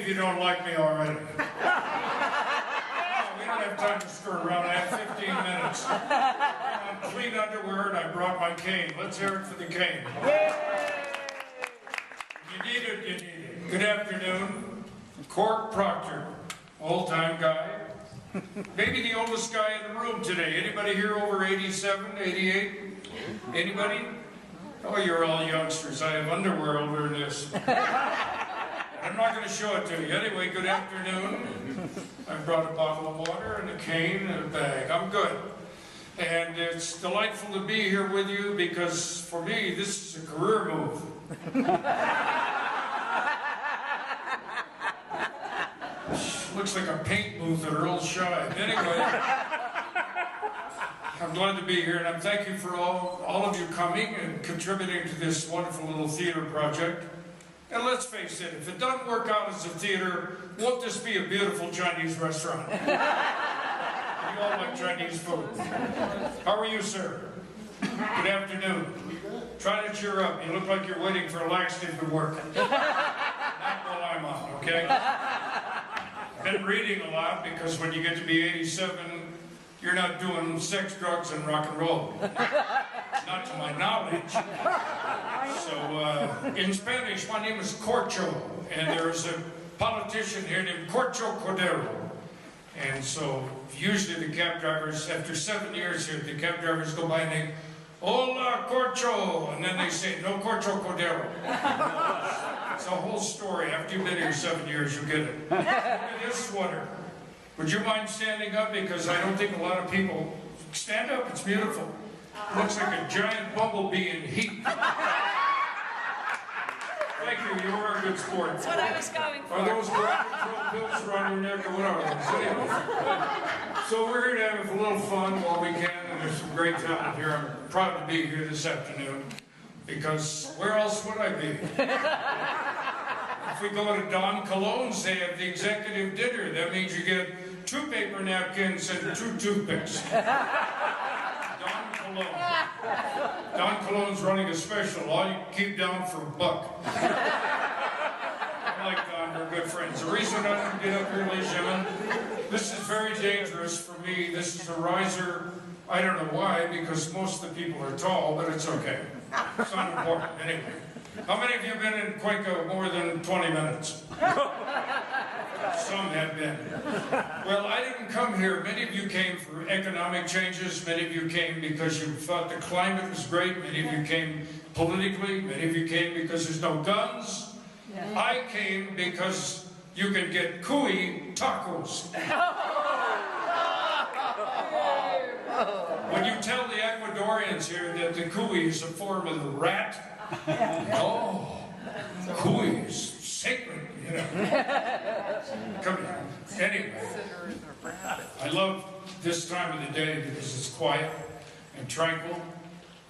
if you don't like me already. Oh, we don't have time to screw around. I have 15 minutes. I'm clean underwear and I brought my cane. Let's hear it for the cane. You need it, you need it. Good afternoon. Cork Proctor, old-time guy. Maybe the oldest guy in the room today. Anybody here over 87, 88? Anybody? Oh, you're all youngsters. I have underwear over this. I'm not going to show it to you. Anyway, good afternoon. I brought a bottle of water and a cane and a bag. I'm good. And it's delightful to be here with you because for me, this is a career move. Looks like a paint booth at Earl Shive. Anyway, I'm glad to be here, and I'm thank you for all of you coming and contributing to this wonderful little theater project. And let's face it, if it doesn't work out as a theater, won't this be a beautiful Chinese restaurant? You all like Chinese food. How are you, sir? Good afternoon. Try to cheer up. You look like you're waiting for a laxative to work. Not while I'm on, okay? Been reading a lot because when you get to be 87, you're not doing sex, drugs, and rock and roll. Not to my knowledge. So, in Spanish, my name is Corcho, and there's a politician here named Corcho Cordero. And so, usually the cab drivers, after 7 years here, the cab drivers go by and they, "Hola, Corcho," and then they say, "No Corcho Cordero." It's a whole story. After you've been here 7 years, you get it. Look at this sweater. Would you mind standing up? Because I don't think a lot of people stand up. It's beautiful. Looks like a giant bumblebee in heat. Thank you. You were a good sport. That's what I was going for. Are those ground control pills around your neck or what are those? Anyway. So we're here to have a little fun while we can, and there's some great talent here. I'm proud to be here this afternoon because where else would I be? If we go to Don Cologne's, they have the executive dinner. That means you get 2 paper napkins and 2 toothpicks. Don Cologne. Don Cologne's running a special. All you keep down for $1. I like Don, we're good friends. The reason I didn't get up here, ladies and gentlemen, this is very dangerous for me. This is a riser. I don't know why, because most of the people are tall, but it's okay. It's not important. Anyway. How many of you have been in Cuenca more than 20 minutes? Some have been. Well, I didn't come here. Many of you came for economic changes. Many of you came because you thought the climate was great. Many of you came politically. Many of you came because there's no guns. I came because you can get cuy tacos. When you tell the Ecuadorians here that the cuy is a form of the rat, oh, cuy is sacred, you know. Come here. Anyway, I love this time of the day because it's quiet and tranquil,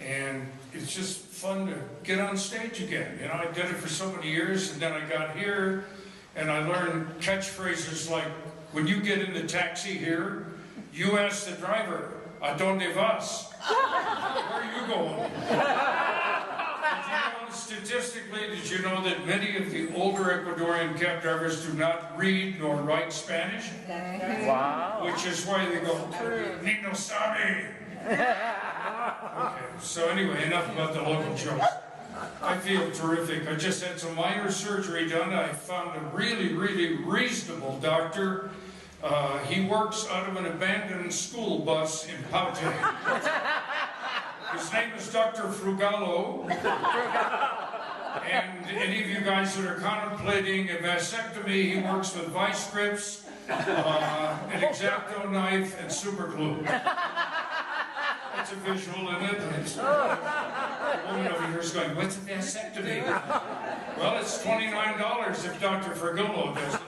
and it's just fun to get on stage again. You know, I did it for so many years, and then I got here, and I learned catchphrases like, when you get in the taxi here, you ask the driver, "¿A dónde vas?" Where are you going? Statistically, did you know that many of the older Ecuadorian cab drivers do not read nor write Spanish? Wow. Which is why they go, "Ni no sabe." Okay, so anyway, enough about the local jokes. I feel terrific. I just had some minor surgery done. I found a really, really reasonable doctor. He works out of an abandoned school bus in Paute. His name is Dr. Frugalo. And any of you guys that are contemplating a vasectomy, he works with vice grips, an X-Acto knife, and super glue. That's a visual in it. A woman over here is going, "What's a vasectomy?" Well, it's $29 if Dr. Frugalo does it.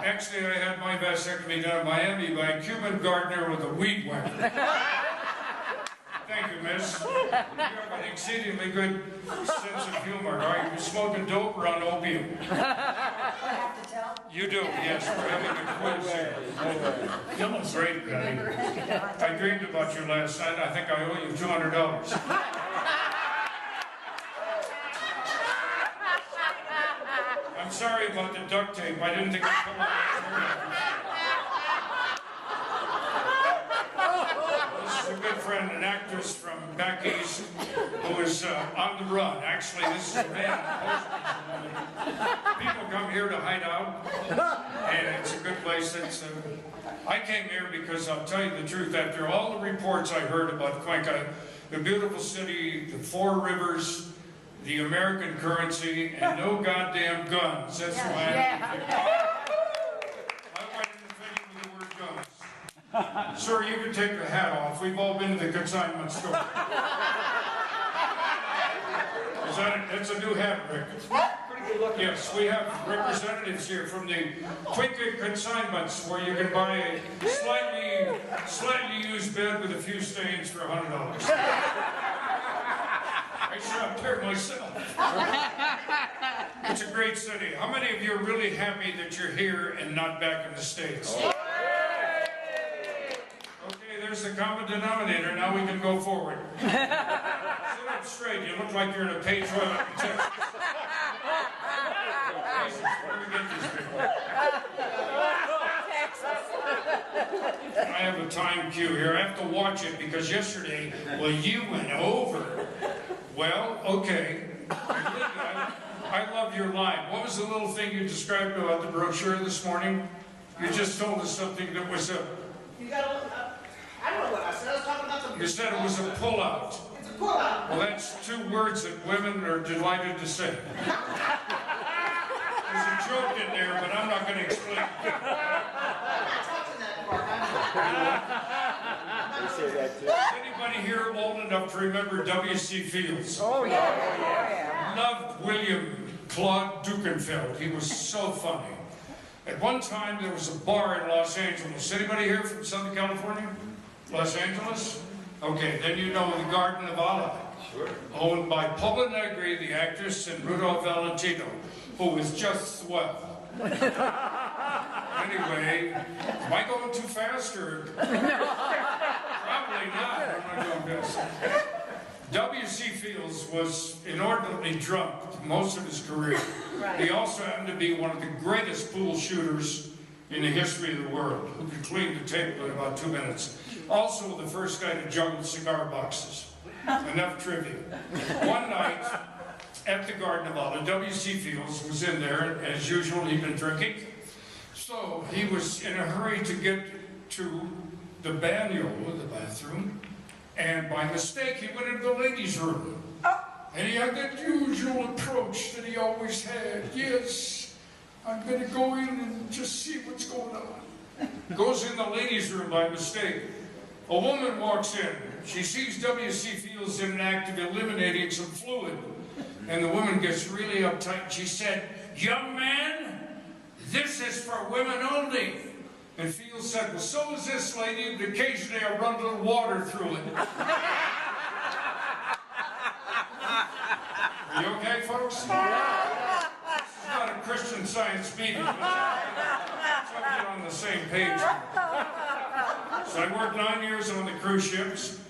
Actually, I had my vasectomy done in Miami by a Cuban gardener with a weed whacker. Thank you, miss. You have an exceedingly good sense of humor. Are you smoking dope or on opium? I have to tell. You do, yes. We're having a quiz here. You look great, Patty. I dreamed about you last night. I think I owe you $200. I'm sorry about the duct tape. I didn't think I'd come out. This is a good friend, an actress from back east who is on the run. Actually, this is a man. People come here to hide out, and it's a good place. I came here because I'll tell you the truth, after all the reports I heard about Cuenca, the beautiful city, the 4 rivers, the American currency, and no goddamn guns. That's why I went in offending with the word guns. Sir, you can take the hat off. We've all been to the consignment store. That's a new hat, Rick. Yes, we have representatives here from the Cuenca consignments where you can buy a slightly used bed with a few stains for $100. I shopped there myself. It's a great city. How many of you are really happy that you're here and not back in the States? Okay, there's the common denominator. Now we can go forward. Sit up straight. You look like you're in a pay toilet in Texas. Jesus, where do we get these people? I have a time cue here. I have to watch it because yesterday, well, you went over. Well, okay. I love your line. What was the little thing you described about the brochure this morning? You just told us something that was a... You got I don't know what I said. I was talking about the... You said it was a pull-out. It's a pull-out. Well, that's 2 words that women are delighted to say. There's a joke in there, but I'm not going to explain it. I'm not touching that part. Is anybody here old enough to remember W.C. Fields? Oh, yeah. Loved William Claude Dukenfeld. He was so funny. At one time, there was a bar in Los Angeles. Anybody here from Southern California? Los Angeles? Okay, then you know the Garden of Allah. Sure. Owned by Paula Negri, the actress, and Rudolph Valentino, who was just swell. Anyway, am I going too fast or? Probably not. I'm not going fast. W.C. Fields was inordinately drunk most of his career. Right. He also happened to be one of the greatest pool shooters in the history of the world, who could clean the table in about 2 minutes. Also the first guy to juggle cigar boxes. Enough trivia. One night at the Garden of Allah, W.C. Fields was in there, and as usual, he'd been drinking. So he was in a hurry to get to the bagnio, the bathroom, and by mistake, he went into the ladies' room. And he had that usual approach that he always had. Yes, I'm going to go in and just see what's going on. Goes in the ladies' room by mistake. A woman walks in. She sees W.C. Fields in an act of eliminating some fluid. And the woman gets really uptight. She said, "Young man, this is for women only." And Fields said, "Well, so is this lady, but occasionally I run a little water through it." Are you okay, folks? This is not a Christian Science meeting. Let's get on the same page. So I worked 9 years on the cruise ships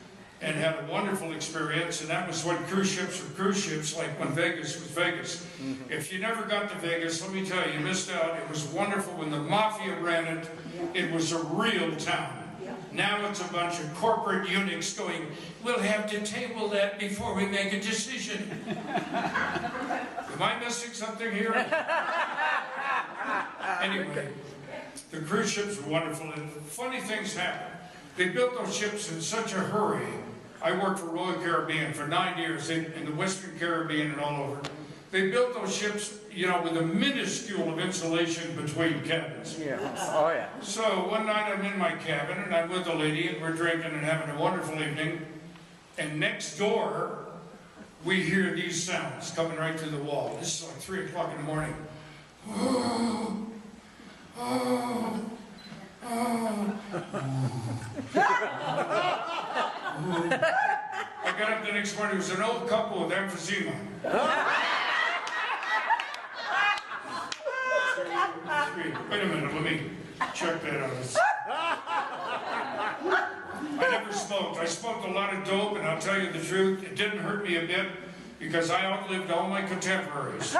and had a wonderful experience, and that was when cruise ships were cruise ships, like when Vegas was Vegas. If you never got to Vegas, let me tell you, you missed out. It was wonderful. When the mafia ran it, it was a real town. Now it's a bunch of corporate eunuchs going, "We'll have to table that before we make a decision." Am I missing something here? Anyway, the cruise ships were wonderful, and funny things happened. They built those ships in such a hurry. I worked for Royal Caribbean for 9 years in the Western Caribbean and all over. They built those ships, you know, with a minuscule of insulation between cabins. Yeah. Oh, yeah. So one night I'm in my cabin and I'm with a lady and we're drinking and having a wonderful evening. And next door, we hear these sounds coming right through the wall. This is like 3 o'clock in the morning. Oh, oh, oh. I got up the next morning, it was an old couple with emphysema. Wait a minute, let me check that out. I never smoked. I smoked a lot of dope, and I'll tell you the truth, it didn't hurt me a bit because I outlived all my contemporaries.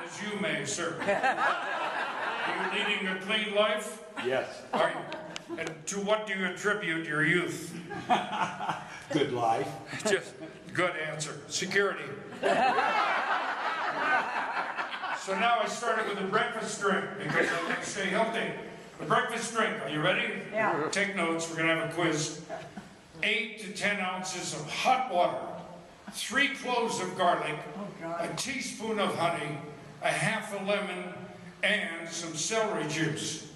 As you may, sir. Are you leading a clean life? Yes. Are you? And to what do you attribute your youth? Good life. Just good answer. Security. So now I started with a breakfast drink because I want to stay healthy. The breakfast drink, are you ready? Yeah. Take notes, we're gonna have a quiz. 8 to 10 ounces of hot water, 3 cloves of garlic, a teaspoon of honey, a half a lemon, and some celery juice.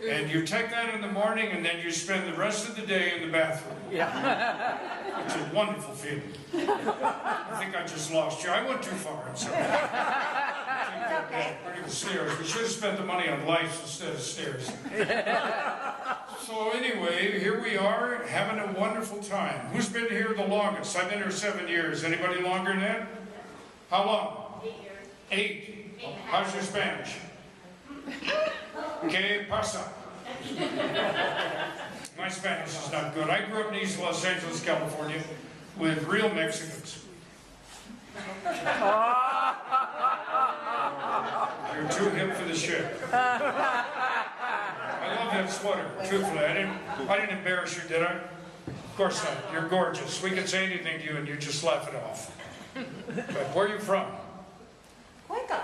And you take that in the morning and then you spend the rest of the day in the bathroom. Yeah. It's a wonderful feeling. I think I just lost you. I went too far. I'm sorry. Pretty stairs. We should have spent the money on lights instead of stairs. So anyway, here we are having a wonderful time. Who's been here the longest? I've been here 7 years. Anybody longer than that? How long? 8 years. 8. How's your Spanish? Que pasa? My Spanish is not good. I grew up in East Los Angeles, California, with real Mexicans. You're too hip for the shit. I love that sweater. Truthfully, I didn't embarrass you, did I? Of course not. You're gorgeous. We can say anything to you and you just laugh it off. But where are you from? Cuenca.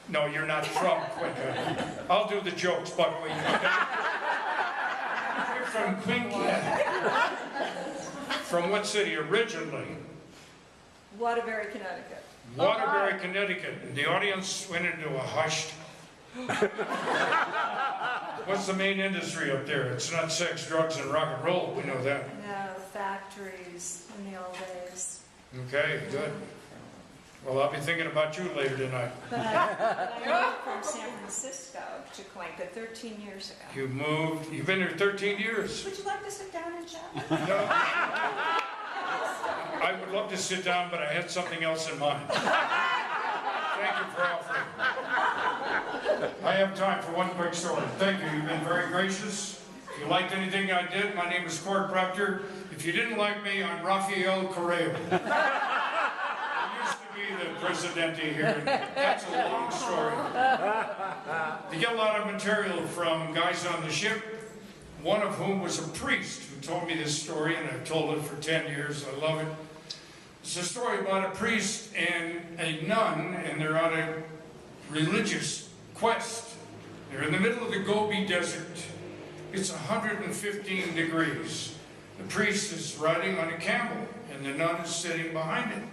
No, you're not from Cuenca. I'll do the jokes, by the way. You're from Cuenca. From what city originally? Waterbury, Connecticut. Waterbury, Connecticut. And the audience went into a hushed. What's the main industry up there? It's not sex, drugs, and rock and roll. We know that. No, factories in the old days. Okay, good. Well, I'll be thinking about you later tonight. But I moved from San Francisco to Cuenca 13 years ago. You've been here 13 years. Would you like to sit down and chat? No. I would love to sit down, but I had something else in mind. Thank you for offering. I have time for one quick story. Thank you. You've been very gracious. If you liked anything I did, my name is Cork Proctor. If you didn't like me, I'm Rafael Correa. I used to be the presidente here. That's a long story. You get a lot of material from guys on the ship, one of whom was a priest who told me this story, and I've told it for 10 years. I love it. It's a story about a priest and a nun, and they're on a religious quest. They're in the middle of the Gobi Desert. It's 115 degrees. The priest is riding on a camel, and the nun is sitting behind him.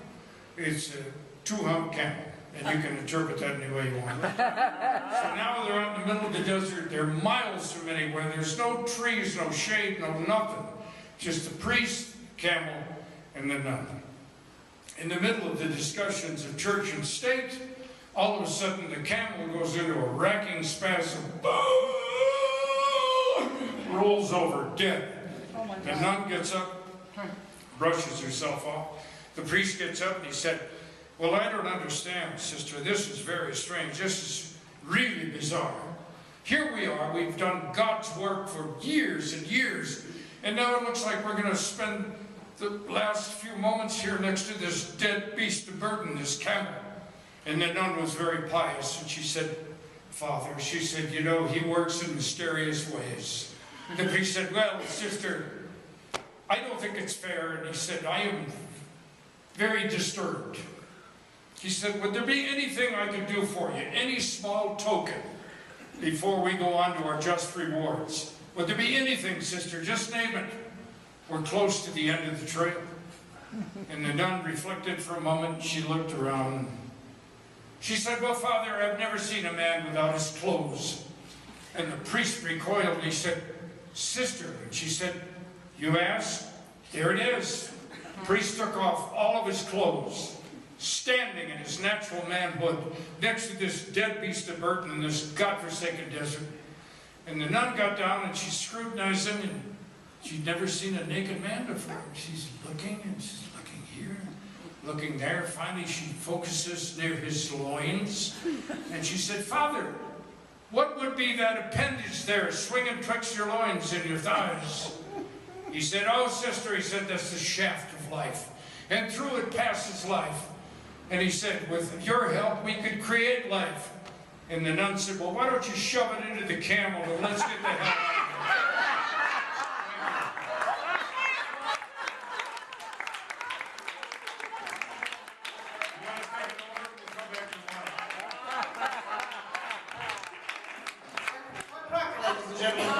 It's a two-hump camel, and you can interpret that any way you want. So now they're out in the middle of the desert. They're miles from anywhere. There's no trees, no shade, no nothing. Just the priest, camel, and the nun. In the middle of the discussions of church and state, all of a sudden the camel goes into a racking spasm, rolls over dead. The nun gets up, brushes herself off. The priest gets up and he said, well, I don't understand, sister. This is very strange. This is really bizarre. Here we are. We've done God's work for years and years, and now it looks like we're going to spend the last few moments here next to this dead beast of burden, this camel. And the nun was very pious, and she said, Father, she said, you know, he works in mysterious ways. The priest said, well, sister, I don't think it's fair. And he said, I am very disturbed. He said, would there be anything I could do for you? Any small token before we go on to our just rewards? Would there be anything, sister? Just name it. We're close to the end of the trail. And the nun reflected for a moment. She looked around. She said, well, Father, I've never seen a man without his clothes. And the priest recoiled and he said, sister. And she said, you asked? There it is. The priest took off all of his clothes, standing in his natural manhood next to this dead beast of burden in this godforsaken desert. And the nun got down and she scrutinized him, and she'd never seen a naked man before. She's looking and she's looking here, looking there. Finally, she focuses near his loins. And she said, Father, what would be that appendage there swinging twixt your loins and your thighs? He said, oh, sister, he said, that's the shaft of life. And through it passes life. And he said, with your help, we could create life. And the nun said, well, why don't you shove it into the camel and let's get the hell out of here. You want to take it over? We'll come back tomorrow. Ladies and gentlemen.